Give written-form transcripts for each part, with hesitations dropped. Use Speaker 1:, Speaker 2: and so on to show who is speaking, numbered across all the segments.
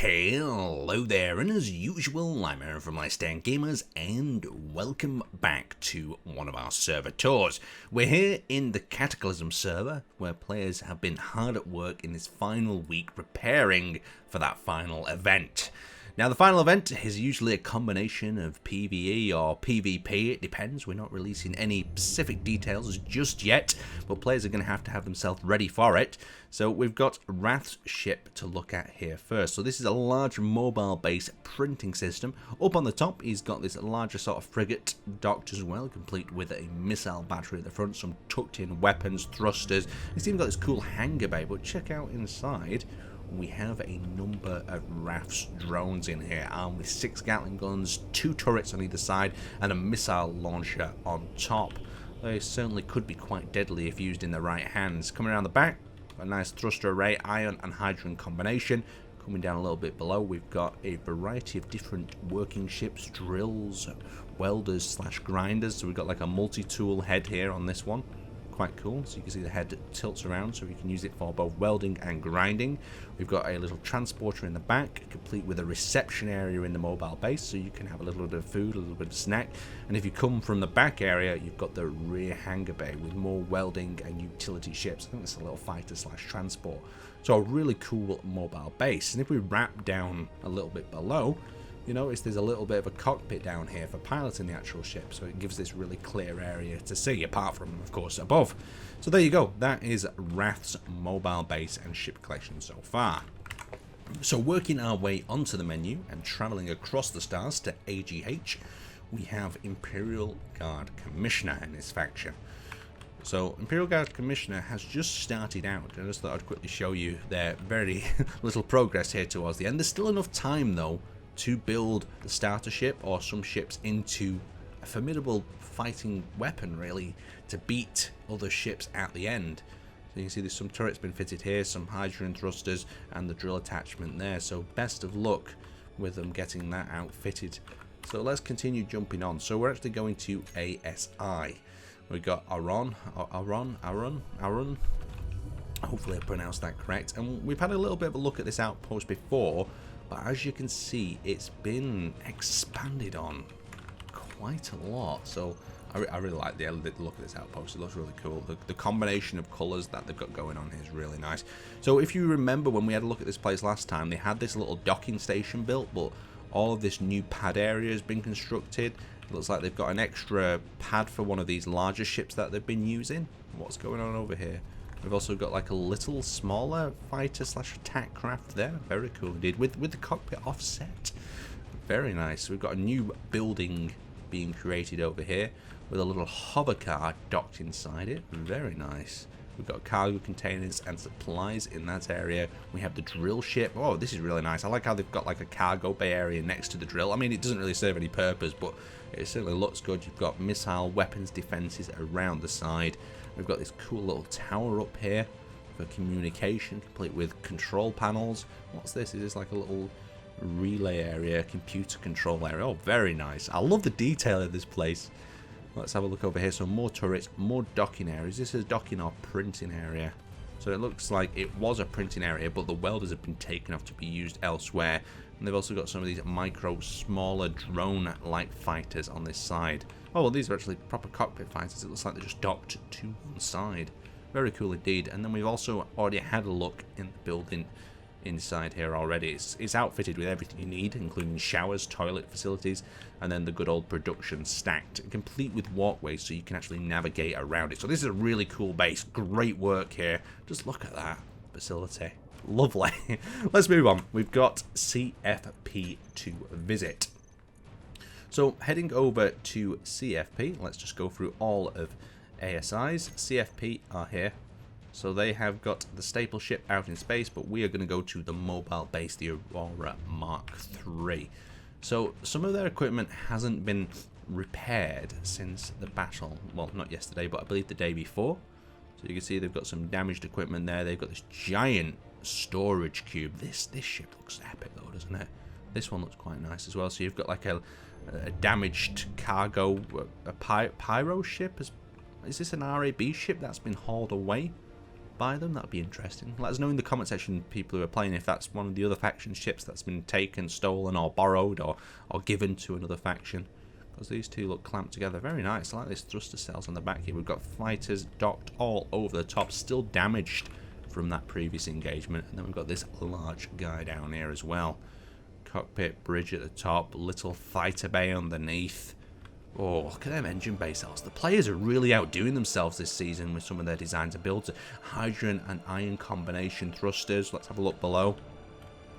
Speaker 1: Hello there, and as usual, I'm Aaron from Laststandgamers, and welcome back to one of our server tours. We're here in the Cataclysm server, where players have been hard at work in this final week preparing for that final event. Now, the final event is usually a combination of PvE or PvP, it depends. We're not releasing any specific details just yet, but players are going to have themselves ready for it. So we've got Wrath's ship to look at here first. So this is a large mobile-based printing system. Up on the top, he's got this larger sort of frigate docked as well, complete with a missile battery at the front, some tucked-in weapons, thrusters. It's even got this cool hangar bay, but check out inside. We have a number of Wrath's drones in here, armed with 6 Gatling guns, 2 turrets on either side, and a missile launcher on top. They certainly could be quite deadly if used in the right hands. Coming around the back, a nice thruster array, ion and hydrogen combination. Coming down a little bit below, we've got a variety of different working ships, drills, welders / grinders. So we've got like a multi-tool head here on this one. Quite cool, so you can see the head tilts around, so you can use it for both welding and grinding. We've got a little transporter in the back, complete with a reception area in the mobile base, so you can have a little bit of food, a little bit of snack. And if you come from the back area, you've got the rear hangar bay with more welding and utility ships. I think it's a little fighter / transport. So a really cool mobile base. And if we wrap down a little bit below, you notice there's a little bit of a cockpit down here for piloting the actual ship, so it gives this really clear area to see, apart from, of course, above. So there you go, that is Wrath's mobile base and ship collection so far. So working our way onto the menu and travelling across the stars to AGH, we have Imperial Guard Commissioner in this faction. So Imperial Guard Commissioner has just started out. I just thought I'd quickly show you their very little progress here towards the end. There's still enough time, though, to build the starter ship or some ships into a formidable fighting weapon, really, to beat other ships at the end. So you can see there's some turrets been fitted here, some hydrogen thrusters, and the drill attachment there. So best of luck with them getting that outfitted. So let's continue jumping on. So we're actually going to ASI. We've got Aron. Hopefully I pronounced that correct. And we've had a little bit of a look at this outpost before, but as you can see, it's been expanded on quite a lot. So I really like the look of this outpost. It looks really cool. The combination of colours that they've got going on here is really nice. So if you remember when we had a look at this place last time, they had this little docking station built, but all of this new pad area has been constructed. It looks like they've got an extra pad for one of these larger ships that they've been using. What's going on over here? We've also got like a little smaller fighter / attack craft there. Very cool indeed. With the cockpit offset. Very nice. We've got a new building being created over here with a little hover car docked inside it. Very nice. We've got cargo containers and supplies in that area. We have the drill ship. Oh, this is really nice. I like how they've got like a cargo bay area next to the drill. I mean, it doesn't really serve any purpose, but it certainly looks good. You've got missile weapons defenses around the side. We've got this cool little tower up here for communication, complete with control panels. What's this? Is this like a little relay area, computer control area? Oh, very nice. I love the detail of this place. Let's have a look over here. So more turrets, more docking areas. This is docking or printing area. So it looks like it was a printing area, but the welders have been taken off to be used elsewhere. And they've also got some of these smaller drone-like fighters on this side. Oh, well, these are actually proper cockpit fighters. It looks like they're just docked to one side. Very cool indeed. And then we've also already had a look in the building inside here already. It's outfitted with everything you need, including showers, toilet facilities, and then the good old production stacked, complete with walkways so you can actually navigate around it. So this is a really cool base. Great work here. Just look at that facility. Lovely. Let's move on. We've got CFP to visit. So heading over to CFP, let's just go through all of ASI's. CFP are here. So they have got the staple ship out in space, but we are going to go to the mobile base, the Aurora Mark III. So some of their equipment hasn't been repaired since the battle. Well, not yesterday, but I believe the day before. So you can see they've got some damaged equipment there. They've got this giant storage cube. This ship looks epic though, doesn't it? This one looks quite nice as well. So you've got like a damaged cargo, a pyro ship. Is this an RAB ship that's been hauled away? buy them? That'd be interesting. Let us know in the comment section, people who are playing, if that's one of the other faction ships that's been taken, stolen, or borrowed, or given to another faction. Because these two look clamped together. Very nice. I like this thruster cells on the back here. We've got fighters docked all over the top, still damaged from that previous engagement. And then we've got this large guy down here as well. Cockpit bridge at the top, little fighter bay underneath. Oh, look at them engine bay cells. The players are really outdoing themselves this season with some of their designs and builds. Hydrogen and iron combination thrusters. Let's have a look below.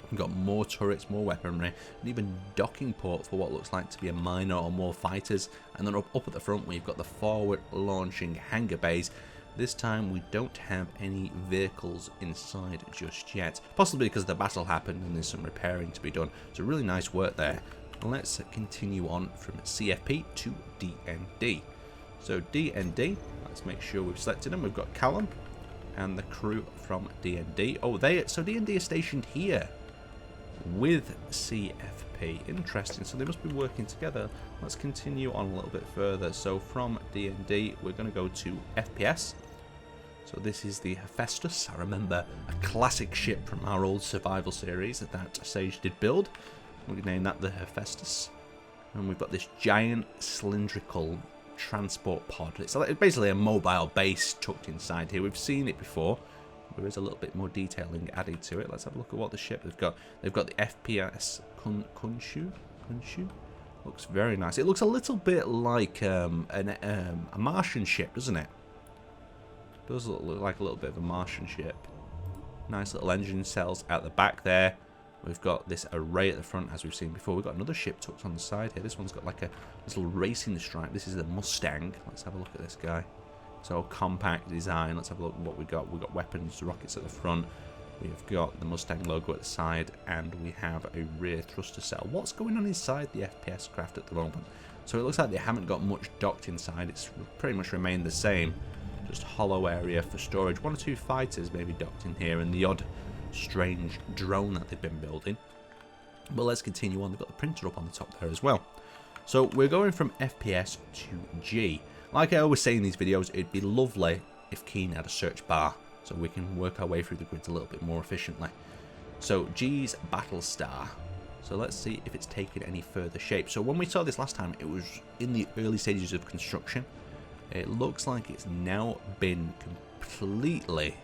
Speaker 1: We've got more turrets, more weaponry, and even docking port for what looks like to be a miner or more fighters. And then up at the front, we've got the forward launching hangar bays. This time, we don't have any vehicles inside just yet. Possibly because the battle happened and there's some repairing to be done. So really nice work there. Let's continue on from CFP to DND. So DND, let's make sure we've selected them. We've got Callum and the crew from DND. Oh, so DND is stationed here with CFP. Interesting. So they must be working together. Let's continue on a little bit further. So from DND, we're going to go to FPS. So this is the Hephaestus. I remember a classic ship from our old survival series that Sage did build. We named that the Hephaestus. And we've got this giant cylindrical transport pod. It's basically a mobile base tucked inside here. We've seen it before. There is a little bit more detailing added to it. Let's have a look at what the ship they've got. They've got the FPS Kunshu. Looks very nice. It looks a little bit like a Martian ship, doesn't it? It does look like a little bit of a Martian ship. Nice little engine cells out the back there. We've got this array at the front, as we've seen before. We've got another ship tucked on the side here. This one's got like a little racing stripe. This is the Mustang. Let's have a look at this guy. So compact design. Let's have a look at what we've got. We've got weapons, rockets at the front. We've got the Mustang logo at the side, and we have a rear thruster cell. What's going on inside the FPS craft at the moment? So it looks like they haven't got much docked inside. It's pretty much remained the same. Just hollow area for storage. One or two fighters maybe docked in here, and the odd strange drone that they've been building. But let's continue on. They've got the printer up on the top there as well. So we're going from FPS to G. Like I always say in these videos, it'd be lovely if Keen had a search bar, so we can work our way through the grids a little bit more efficiently. So G's Battle Star. So let's see if it's taken any further shape. So when we saw this last time, it was in the early stages of construction. It looks like it's now been completely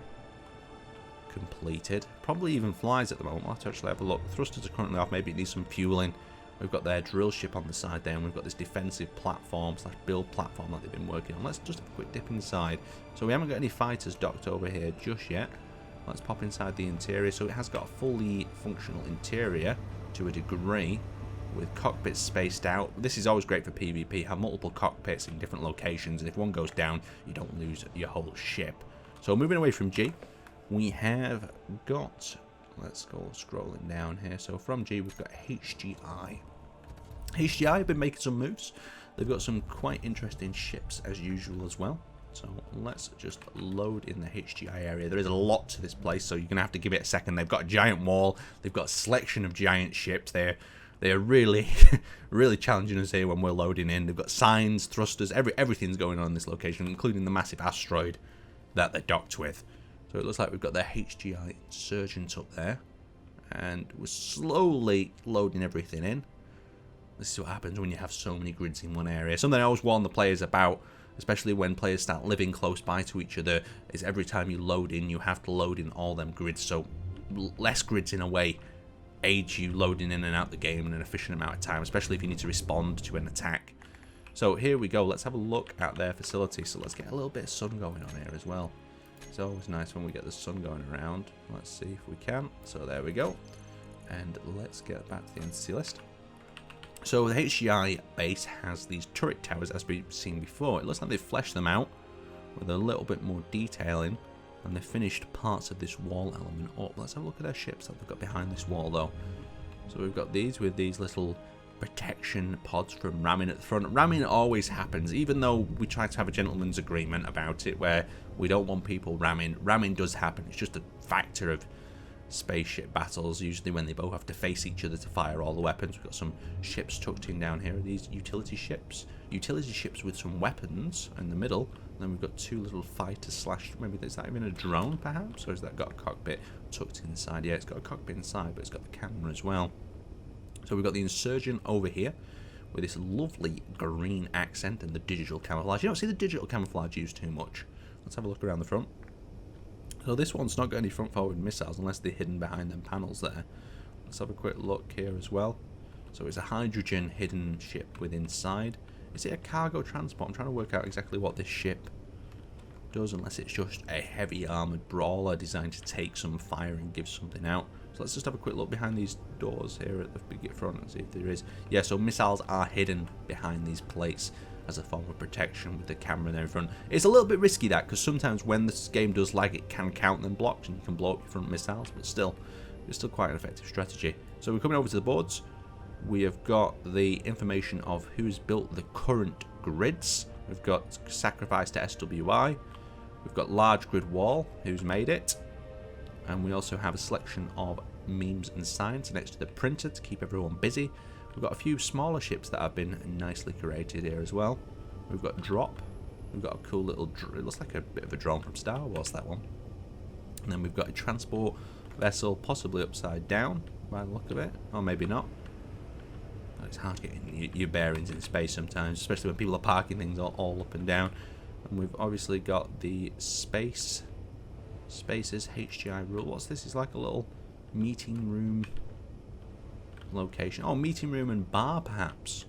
Speaker 1: completed. Probably even flies at the moment. I'll have to actually have a look. Thrusters are currently off. Maybe it needs some fueling. We've got their drill ship on the side there, and we've got this defensive platform / build platform that they've been working on. Let's just have a quick dip inside. So we haven't got any fighters docked over here just yet. Let's pop inside the interior. So it has got a fully functional interior to a degree, with cockpits spaced out. This is always great for PvP. Have multiple cockpits in different locations, and if one goes down, you don't lose your whole ship. So moving away from G, we have got, let's go scrolling down here. So from G, we've got HKII. HKII have been making some moves. They've got some quite interesting ships as usual as well. So let's just load in the HKII area. There is a lot to this place, so you're going to have to give it a second. They've got a giant wall. They've got a selection of giant ships. They're really, really challenging us here when we're loading in. They've got signs, thrusters, everything's going on in this location, including the massive asteroid that they're docked with. So it looks like we've got their HKII Insurgent up there, and we're slowly loading everything in. This is what happens when you have so many grids in one area. Something I always warn the players about, especially when players start living close by to each other, is every time you load in, you have to load in all them grids. So less grids in a way aids you loading in and out the game in an efficient amount of time, especially if you need to respond to an attack. So here we go. Let's have a look at their facility. So let's get a little bit of sun going on here as well. It's always nice when we get the sun going around. Let's see if we can. So there we go. And let's get back to the entity list. So the HKII base has these turret towers, as we've seen before. It looks like they've fleshed them out with a little bit more detailing, and they've finished parts of this wall element up. Let's have a look at their ships that they've got behind this wall, though. So we've got these with these little protection pods from ramming at the front. Ramming always happens, even though we try to have a gentleman's agreement about it, where we don't want people ramming. Ramming does happen. It's just a factor of spaceship battles, usually when they both have to face each other to fire all the weapons. We've got some ships tucked in down here. These utility ships with some weapons in the middle. then we've got two little fighters slash, maybe is that even a drone perhaps? Or has that got a cockpit tucked inside? Yeah, it's got a cockpit inside, but it's got the camera as well. So we've got the Insurgent over here with this lovely green accent and the digital camouflage. You don't see the digital camouflage used too much. Let's have a look around the front. So this one's not got any front forward missiles unless they're hidden behind them panels there. Let's have a quick look here as well. So it's a hydrogen hidden ship with inside. Is it a cargo transport? I'm trying to work out exactly what this ship does, unless it's just a heavy armoured brawler designed to take some fire and give something out. So let's just have a quick look behind these doors here at the big front and see if there is. Yeah, so missiles are hidden behind these plates as a form of protection with the camera there in front. It's a little bit risky that, because sometimes when this game does lag, it can count them blocks and you can blow up your front missiles, but still, it's still quite an effective strategy. So we're coming over to the boards. We have got the information of who's built the current grids. We've got sacrifice to SWI. We've got large grid wall, who's made it. And we also have a selection of memes and signs next to the printer to keep everyone busy. We've got a few smaller ships that have been nicely created here as well. We've got drop. We've got a cool little, it looks like a bit of a drone from Star Wars, that one. And then we've got a transport vessel, possibly upside down by the look of it, or maybe not. It's hard getting your bearings in space sometimes, especially when people are parking things all up and down. And we've obviously got the Space's HKII rule. What's this? It's like a little meeting room location. Oh, meeting room and bar perhaps.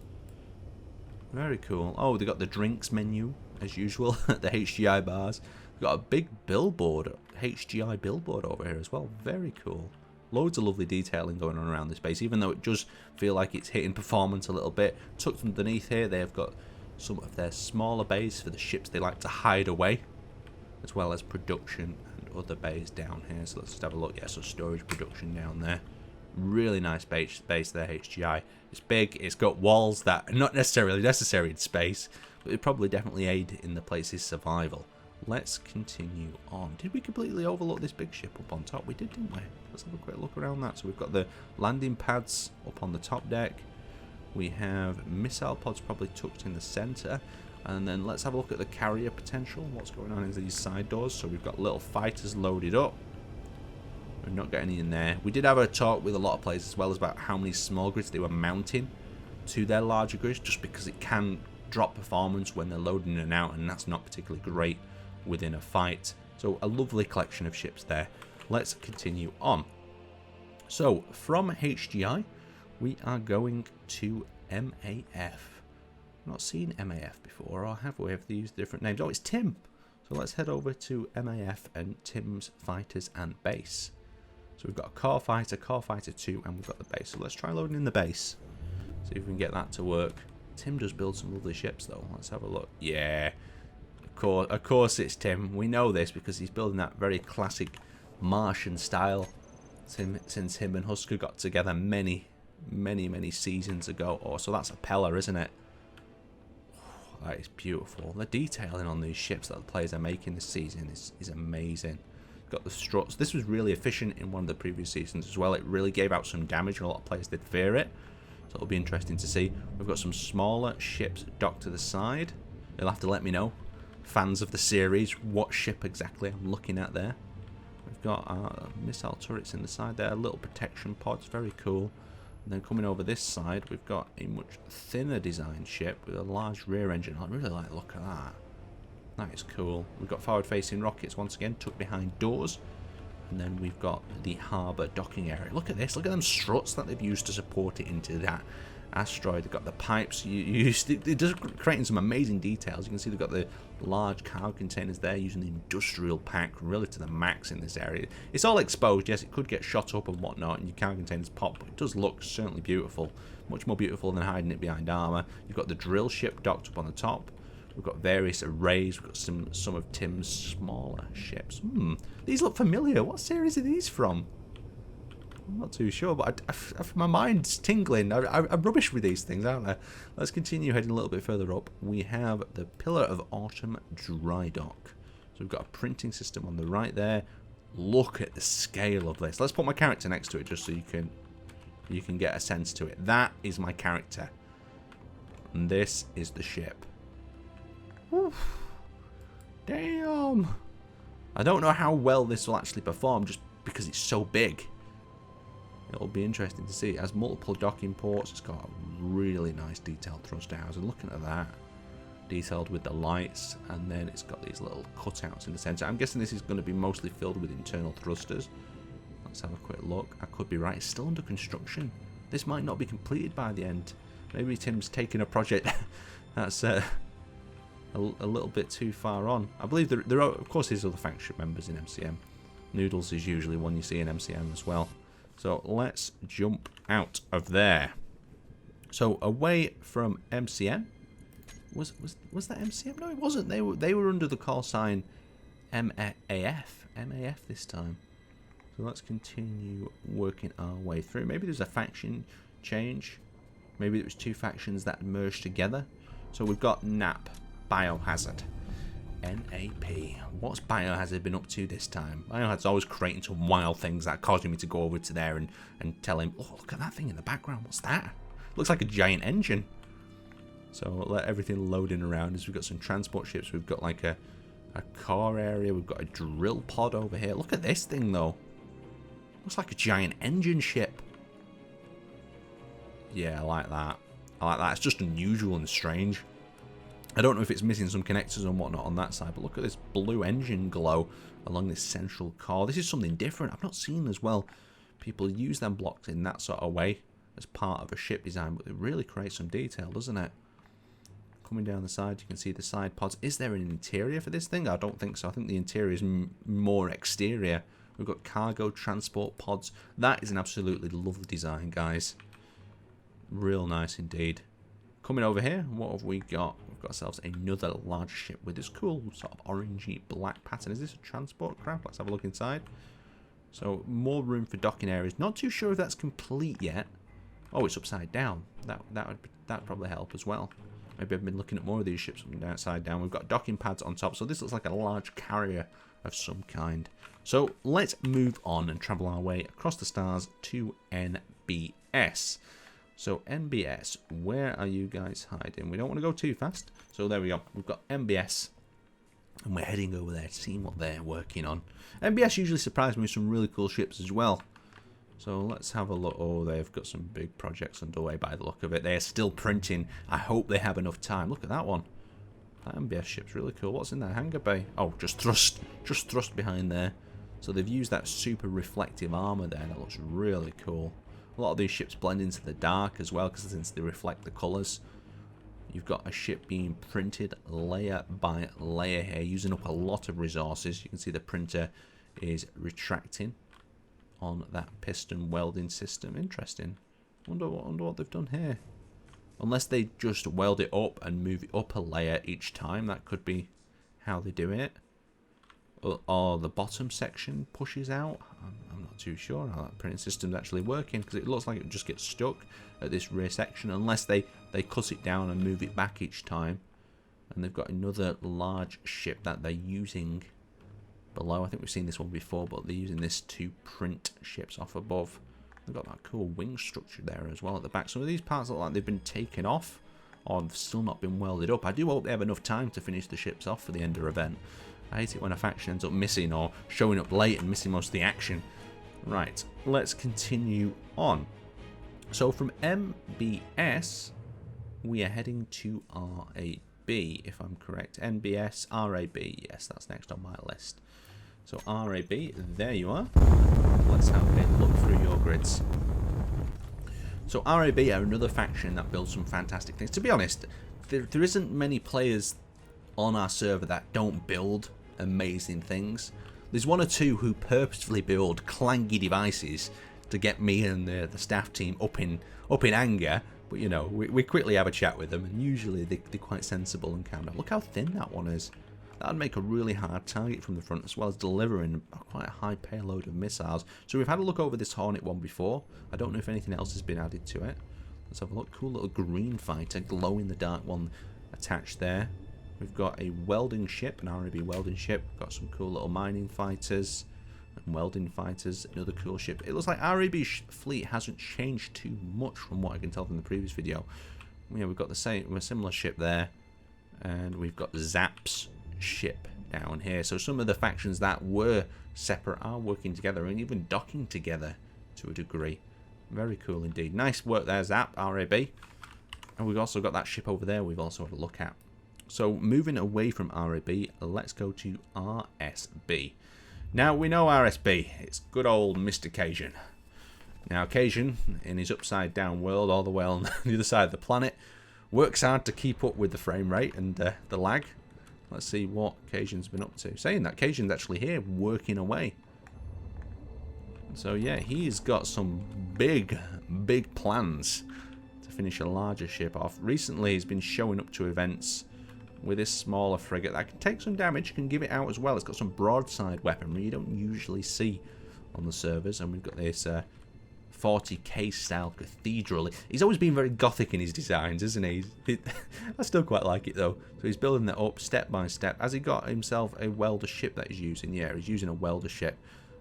Speaker 1: Very cool. Oh, they got the drinks menu as usual at the HKII bars. We've got a big billboard, HKII billboard over here as well. Very cool. Loads of lovely detailing going on around this base, even though it does feel like it's hitting performance a little bit. Tucked underneath here, they have got some of their smaller bays for the ships they like to hide away, as well as production and other bays down here. So let's just have a look. Yeah, so storage, production down there. Really nice base there, HKII. It's big, it's got walls that are not necessarily necessary in space, but it probably definitely aid in the place's survival. Let's continue on. Did we completely overlook this big ship up on top? We did, didn't we? Let's have a quick look around that. So we've got the landing pads up on the top deck. We have missile pods probably tucked in the center. And then let's have a look at the carrier potential. What's going on in these side doors. So we've got little fighters loaded up. We've not got any in there. We did have a talk with a lot of players as well as about how many small grids they were mounting to their larger grids, just because it can drop performance when they're loading in and out, and that's not particularly great within a fight. So a lovely collection of ships there. Let's continue on. So from HKII we are going to MAF. Not seen MAF before, or have we? Have they used different names? Oh, it's Tim. So let's head over to MAF and Tim's fighters and base. So we've got a core fighter 2, and we've got the base. So let's try loading in the base, see if we can get that to work. Tim does build some lovely ships though. Let's have a look. Yeah, of course it's Tim. We know this because he's building that very classic Martian style since him and Husker got together many seasons ago. Oh, so that's a Pella, isn't it? Oh, that is beautiful. The detailing on these ships that the players are making this season is amazing. Got the struts. This was really efficient in one of the previous seasons as well. It really gave out some damage, and a lot of players did fear it. So it'll be interesting to see. We've got some smaller ships docked to the side. You'll have to let me know, fans of the series, what ship exactly I'm looking at there. We've got our missile turrets in the side there, little protection pods, very cool. And then coming over this side, we've got a much thinner design ship with a large rear engine. I really like the look of that. That is cool. We've got forward-facing rockets once again, tucked behind doors. And then we've got the harbour docking area. Look at this. Look at them struts that they've used to support it into that asteroid. They've got the pipes. It does creating some amazing details. You can see they've got the large cargo containers there, using the industrial pack really to the max in this area. It's all exposed. Yes, it could get shot up and whatnot, and your cargo containers pop, but it does look certainly beautiful. Much more beautiful than hiding it behind armour. You've got the drill ship docked up on the top. We've got various arrays. We've got some of Tim's smaller ships. These look familiar. What series are these from? I'm not too sure, but my mind's tingling. I'm rubbish with these things, aren't I? Let's continue heading a little bit further up. We have the Pillar of Autumn Dry Dock. So we've got a printing system on the right there. Look at the scale of this. Let's put my character next to it just so you can get a sense to it. That is my character. And this is the ship. Oof. Damn! I don't know how well this will actually perform just because it's so big. It'll be interesting to see. It has multiple docking ports. It's got a really nice detailed thruster house. And looking at that, detailed with the lights, and then it's got these little cutouts in the center. I'm guessing this is going to be mostly filled with internal thrusters. Let's have a quick look. I could be right. It's still under construction. This might not be completed by the end. Maybe Tim's taking a project that's a little bit too far on. I believe there are, of course, there's other faction members in MCM. Noodles is usually one you see in MCM as well. So let's jump out of there. So away from MCM. Was that MCM? No, it wasn't. They were under the call sign MAF this time. So let's continue working our way through. Maybe there's a faction change. Maybe it was two factions that merged together. So we've got NAP, Biohazard. NAP. What's Biohazard been up to this time? Biohazard's always creating some wild things that causing me to go over to there and tell him, oh, look at that thing in the background. What's that? Looks like a giant engine. So let everything loading around as we've got some transport ships. We've got like a car area. We've got a drill pod over here. Look at this thing though. Looks like a giant engine ship. Yeah, I like that. I like that. It's just unusual and strange. I don't know if it's missing some connectors and whatnot on that side, but look at this blue engine glow along this central core. This is something different. I've not seen as well people use them blocks in that sort of way as part of a ship design, but it really creates some detail, doesn't it? Coming down the side, you can see the side pods. Is there an interior for this thing? I don't think so. I think the interior is more exterior. We've got cargo transport pods. That is an absolutely lovely design, guys. Real nice indeed. Coming over here, what have we got? We've got ourselves another large ship with this cool sort of orangey black pattern. Is this a transport craft? Let's have a look inside. So more room for docking areas. Not too sure if that's complete yet. Oh, it's upside down. That'd probably help as well. Maybe I've been looking at more of these ships from the outside down. We've got docking pads on top, so this looks like a large carrier of some kind. So let's move on and travel our way across the stars to NBS. So NBS, where are you guys hiding? We don't want to go too fast. So there we go. We've got NBS, and we're heading over there to see what they're working on. NBS usually surprise me with some really cool ships as well. So let's have a look. Oh, they've got some big projects underway by the look of it. They're still printing. I hope they have enough time. Look at that one. That MBS ship's really cool. What's in that hangar bay? Oh, just thrust behind there. So they've used that super reflective armor there. That looks really cool. A lot of these ships blend into the dark as well, because since they reflect the colors. You've got a ship being printed layer by layer here, using up a lot of resources. You can see the printer is retracting on that piston welding system. Interesting. Wonder what they've done here. Unless they just weld it up and move it up a layer each time, that could be how they do it. Or the bottom section pushes out. I'm not too sure how that printing system's actually working, because it looks like it just gets stuck at this rear section unless they cut it down and move it back each time. And they've got another large ship that they're using below. I think we've seen this one before, but they're using this to print ships off above. They've got that cool wing structure there as well at the back. Some of these parts look like they've been taken off or have still not been welded up. I do hope they have enough time to finish the ships off for the Ender event. I hate it when a faction ends up missing or showing up late and missing most of the action. Right, let's continue on. So from MBS, we are heading to RAB, if I'm correct. NBS, RAB, yes, that's next on my list. So RAB, there you are. Let's have a look through your grids. So RAB are another faction that builds some fantastic things. To be honest, there isn't many players on our server that don't build amazing things. There's one or two who purposefully build clangy devices to get me and the staff team up in anger. But you know, we quickly have a chat with them, and usually they're quite sensible and calm down. Look how thin that one is. That would make a really hard target from the front, as well as delivering quite a high payload of missiles. So we've had a look over this Hornet one before. I don't know if anything else has been added to it. Let's have a look. Cool little green fighter, glow in the dark one attached there. We've got a welding ship, an RAB welding ship. We've got some cool little mining fighters and welding fighters. Another cool ship. It looks like RAB's fleet hasn't changed too much from what I can tell from the previous video. Yeah, we've got a similar ship there, and we've got Zap's ship down here. So some of the factions that were separate are working together and even docking together to a degree. Very cool indeed. Nice work there, Zap, RAB. And we've also got that ship over there we've also had a look at. So moving away from RAB, let's go to RSB. Now we know RSB, it's good old Mr. Cajun. Now Cajun, in his upside down world all the way on the other side of the planet, works hard to keep up with the frame rate and the lag. Let's see what Cajun's been up to. Saying that, Cajun's actually here working away. So yeah, he's got some big plans to finish a larger ship off. Recently he's been showing up to events with this smaller frigate that can take some damage, can give it out as well. It's got some broadside weaponry you don't usually see on the servers. And we've got this 40k style cathedral. He's always been very gothic in his designs, isn't he? I still quite like it though. So he's building that up step by step. Has he got himself a welder ship that he's using? Yeah, he's using a welder ship.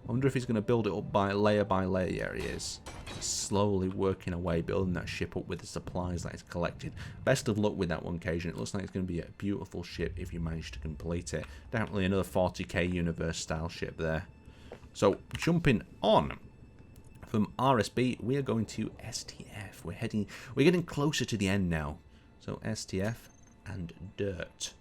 Speaker 1: I wonder if he's going to build it up by layer. Yeah, he is. He's slowly working away, building that ship up with the supplies that he's collected. Best of luck with that one, Cajun. It looks like it's going to be a beautiful ship if you manage to complete it. Definitely another 40k universe style ship there. So jumping on from RSB, we are going to STF. We're getting closer to the end now. So STF and dirt.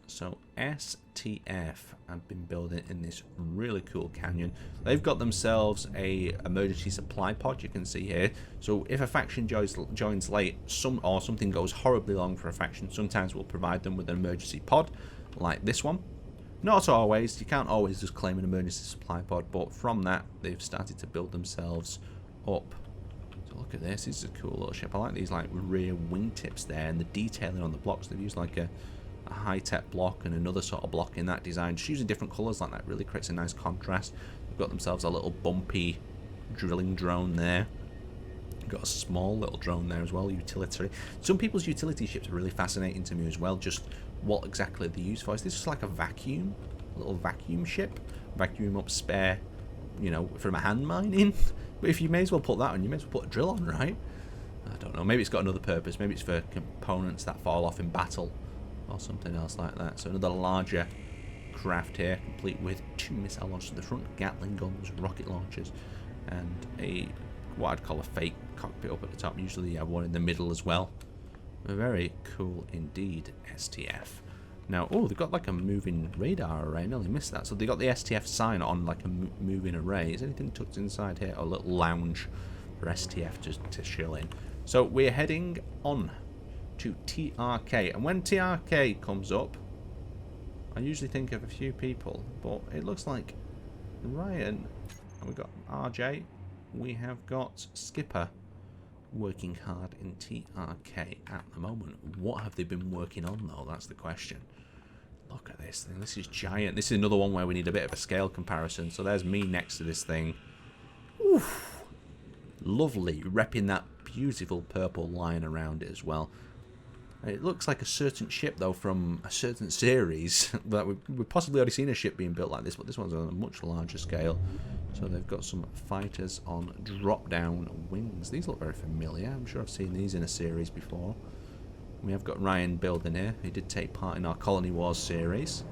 Speaker 1: So STF have been building in this really cool canyon. They've got themselves a emergency supply pod, you can see here. So if a faction joins late, or something goes horribly wrong for a faction, sometimes we'll provide them with an emergency pod like this one. Not always, you can't always just claim an emergency supply pod, but from that they've started to build themselves up. So look at this, this is a cool little ship. I like these like rear wingtips there and the detailing on the blocks. They've used like a high-tech block and another sort of block in that design, just using different colours like that really creates a nice contrast. They've got themselves a little bumpy drilling drone there. Got a small little drone there as well, utilitarian. Some people's utility ships are really fascinating to me as well, just what exactly they're used for. Is this just like a vacuum? A little vacuum ship? Vacuum up spare, you know, from a hand mining? But if you may as well put that on, you may as well put a drill on, right? I don't know, maybe it's got another purpose. Maybe it's for components that fall off in battle or something else like that. So another larger craft here, complete with 2 missile launchers at the front, Gatling guns, rocket launchers, and a what I'd call a fake cockpit up at the top. Usually you have one in the middle as well. Very cool indeed, STF. Now, oh, they've got like a moving radar array. I nearly missed that. So they got the STF sign on like a moving array. Is anything tucked inside here? Oh, a little lounge for STF just to chill in. So we're heading on to TRK, and when TRK comes up, I usually think of a few people, but it looks like Ryan, and we've got RJ, we have got Skipper working hard in TRK at the moment. What have they been working on though? That's the question. Look at this thing. This is giant. This is another one where we need a bit of a scale comparison. So there's me next to this thing. Oof. Lovely. Repping that beautiful purple line around it as well. It looks like a certain ship, though, from a certain series. That we've possibly already seen a ship being built like this, but this one's on a much larger scale. So they've got some fighters on drop-down wings. These look very familiar. I'm sure I've seen these in a series before. We have got Ryan building here. He did take part in our Colony Wars series.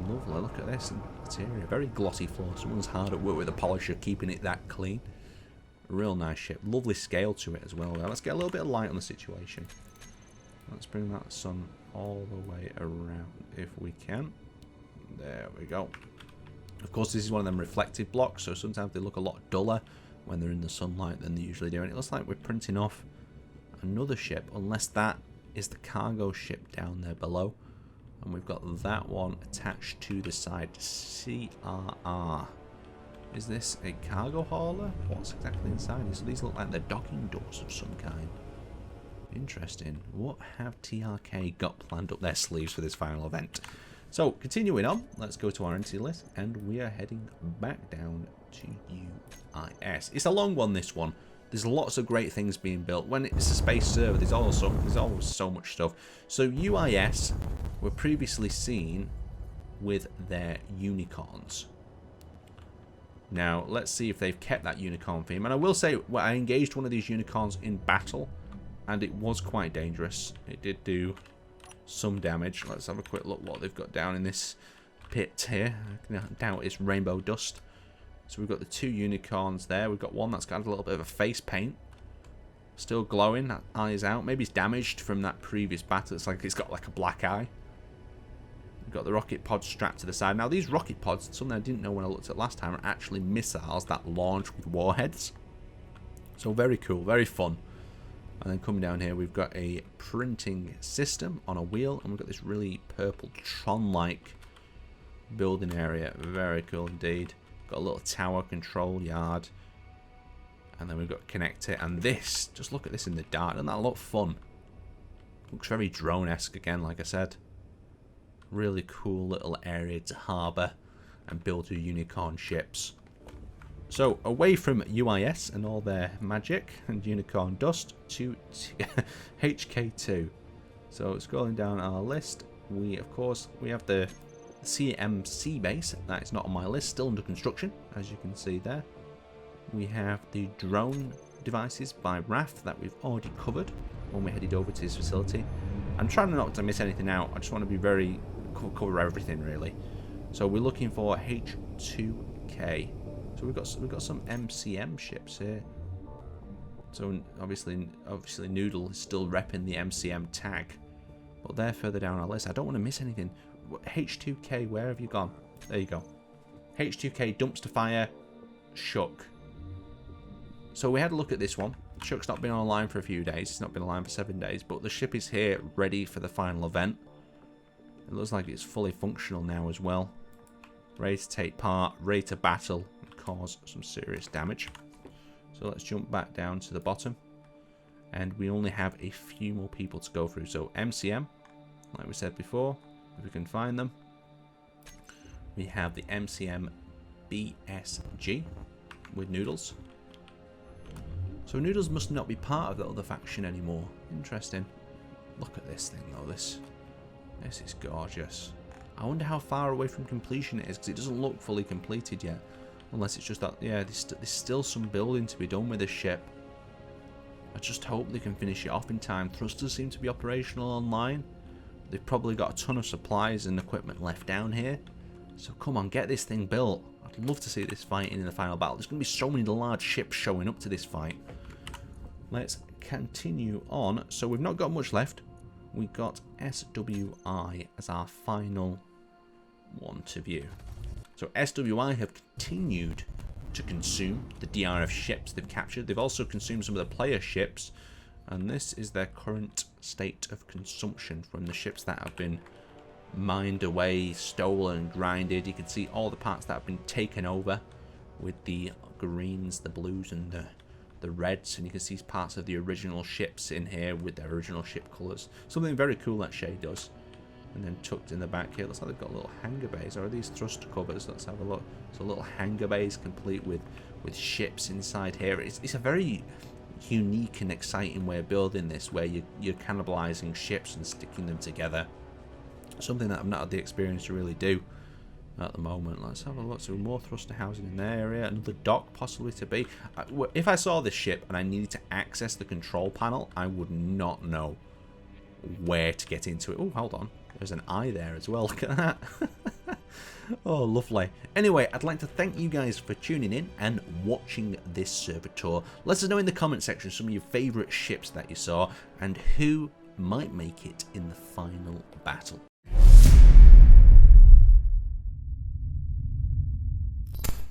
Speaker 1: Lovely. Look at this interior. Very glossy floor. Someone's hard at work with a polisher, keeping it that clean. Real nice ship. Lovely scale to it as well. Now, let's get a little bit of light on the situation. Let's bring that sun all the way around if we can. There we go. Of course, this is one of them reflective blocks, so sometimes they look a lot duller when they're in the sunlight than they usually do. And it looks like we're printing off another ship, unless that is the cargo ship down there below. And we've got that one attached to the side. CRR. Is this a cargo hauler? What's exactly inside? So these look like the docking doors of some kind. Interesting. What have TRK got planned up their sleeves for this final event? So, continuing on, let's go to our entity list, and we are heading back down to UIS. It's a long one, this one. There's lots of great things being built. When it's a space server, there's always so much stuff. So, UIS were previously seen with their unicorns. Now, let's see if they've kept that unicorn theme. And I will say, well, I engaged one of these unicorns in battle, and it was quite dangerous. It did do some damage. Let's have a quick look what they've got down in this pit here. I doubt it's rainbow dust. So we've got the 2 unicorns there. We've got one that's got a little bit of a face paint. Still glowing. That eye's out. Maybe it's damaged from that previous battle. It's like it's got like a black eye. We've got the rocket pods strapped to the side. Now these rocket pods, something I didn't know when I looked at last time, are actually missiles that launch with warheads. So very cool, very fun. And then coming down here, we've got a printing system on a wheel, and we've got this really purple Tron-like building area. Very cool indeed. Got a little tower control yard. And then we've got connector. And this, just look at this in the dark. Doesn't that look fun? Looks very drone-esque again, like I said. Really cool little area to harbour and build your unicorn ships. So, away from UIS and all their magic and unicorn dust to HKII. So, scrolling down our list, we have the CMC base. That is not on my list, still under construction, as you can see there. We have the drone devices by Raph that we've already covered when we headed over to his facility. I'm trying not to miss anything out. I just want to be very cover everything really. So we're looking for H2K. So we've got some MCM ships here. So obviously Noodle is still repping the MCM tag, but they're further down our list. I don't want to miss anything. H2K, where have you gone? There you go. H2K dumpster fire, Shuck. So we had a look at this one. Shuck's not been online for a few days. It's not been online for 7 days, but the ship is here, ready for the final event. It looks like it's fully functional now as well. Ready to take part, ready to battle, and cause some serious damage. So let's jump back down to the bottom. And we only have a few more people to go through. So MCM, like we said before, if we can find them. We have the MCM BSG with Noodles. So Noodles must not be part of the other faction anymore. Interesting. Look at this thing though, this is gorgeous. I wonder how far away from completion it is, because it doesn't look fully completed yet. Unless it's just that, yeah, there's still some building to be done with this ship. I just hope they can finish it off in time. Thrusters seem to be operational online. They've probably got a ton of supplies and equipment left down here. So come on, get this thing built. I'd love to see this fighting in the final battle. There's going to be so many large ships showing up to this fight. Let's continue on. So we've not got much left. We got SWI as our final one to view. So SWI have continued to consume the DRF ships they've captured. They've also consumed some of the player ships, and this is their current state of consumption from the ships that have been mined away, stolen, grinded. You can see all the parts that have been taken over with the greens, the blues, and the reds, and you can see parts of the original ships in here with their original ship colours. Something very cool that Shay does. And then tucked in the back here, looks like they've got little hangar bays. Or are these thrust covers? Let's have a look. So little hangar bays complete with ships inside here. It's a very unique and exciting way of building this, where you're cannibalising ships and sticking them together. Something that I've not had the experience to really do at the moment. Let's have a look. So more thruster housing in their area. Another dock possibly to be. If I saw this ship and I needed to access the control panel, I would not know where to get into it. Oh, hold on. There's an eye there as well. Look at that. Oh, lovely. Anyway, I'd like to thank you guys for tuning in and watching this server tour. Let us know in the comment section some of your favourite ships that you saw and who might make it in the final battle.